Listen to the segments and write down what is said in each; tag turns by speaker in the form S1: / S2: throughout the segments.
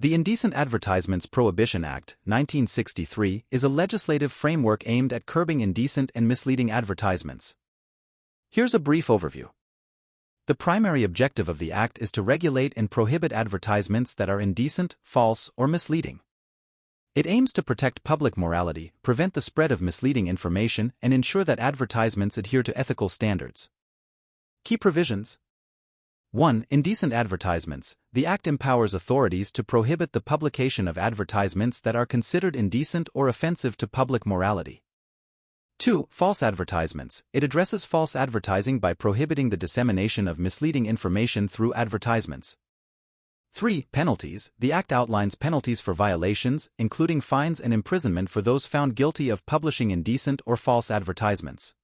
S1: The Indecent Advertisements Prohibition Act, 1963, is a legislative framework aimed at curbing indecent and misleading advertisements. Here's a brief overview. The primary objective of the act is to regulate and prohibit advertisements that are indecent, false, or misleading. It aims to protect public morality, prevent the spread of misleading information, and ensure that advertisements adhere to ethical standards. Key provisions. 1. Indecent advertisements. The Act empowers authorities to prohibit the publication of advertisements that are considered indecent or offensive to public morality. 2. False advertisements. It addresses false advertising by prohibiting the dissemination of misleading information through advertisements. 3. Penalties. The Act outlines penalties for violations, including fines and imprisonment for those found guilty of publishing indecent or false advertisements.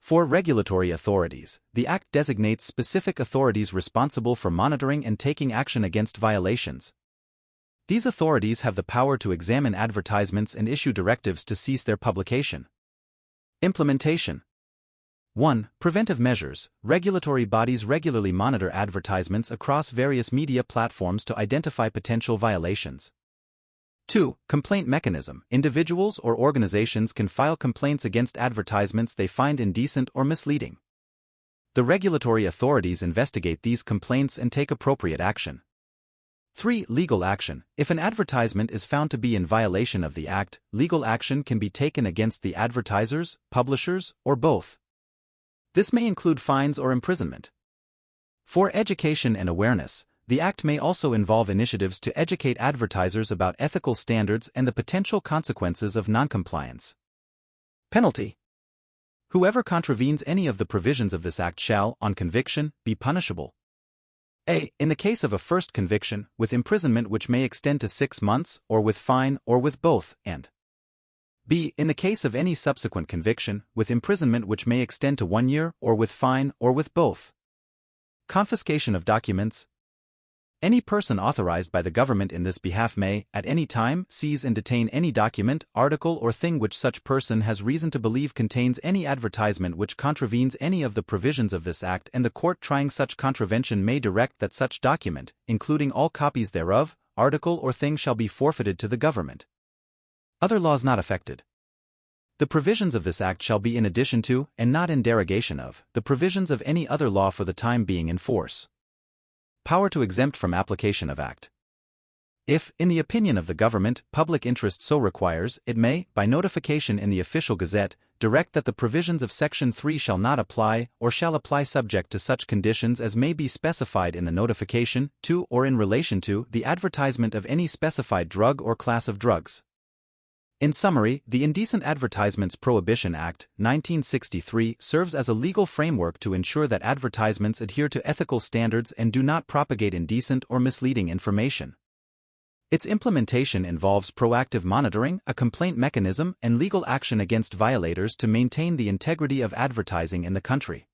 S1: 4. Regulatory authorities. The Act designates specific authorities responsible for monitoring and taking action against violations. These authorities have the power to examine advertisements and issue directives to cease their publication. Implementation. 1. Preventive measures. Regulatory bodies regularly monitor advertisements across various media platforms to identify potential violations. 2. Complaint mechanism. Individuals or organizations can file complaints against advertisements they find indecent or misleading. The regulatory authorities investigate these complaints and take appropriate action. 3. Legal action. If an advertisement is found to be in violation of the Act, legal action can be taken against the advertisers, publishers, or both. This may include fines or imprisonment. 4. Education and awareness. The Act may also involve initiatives to educate advertisers about ethical standards and the potential consequences of noncompliance. Penalty. Whoever contravenes any of the provisions of this Act shall, on conviction, be punishable. A. In the case of a first conviction, with imprisonment which may extend to 6 months, or with fine, or with both, and B. In the case of any subsequent conviction, with imprisonment which may extend to 1 year, or with fine, or with both. Confiscation of documents. Any person authorized by the government in this behalf may, at any time, seize and detain any document, article or thing which such person has reason to believe contains any advertisement which contravenes any of the provisions of this Act, and the court trying such contravention may direct that such document, including all copies thereof, article or thing shall be forfeited to the government. Other laws not affected. The provisions of this Act shall be in addition to, and not in derogation of, the provisions of any other law for the time being in force. Power to exempt from application of Act. If, in the opinion of the government, public interest so requires, it may, by notification in the Official Gazette, direct that the provisions of Section 3 shall not apply, or shall apply subject to such conditions as may be specified in the notification, to or in relation to, the advertisement of any specified drug or class of drugs. In summary, the Indecent Advertisements Prohibition Act, 1963, serves as a legal framework to ensure that advertisements adhere to ethical standards and do not propagate indecent or misleading information. Its implementation involves proactive monitoring, a complaint mechanism, and legal action against violators to maintain the integrity of advertising in the country.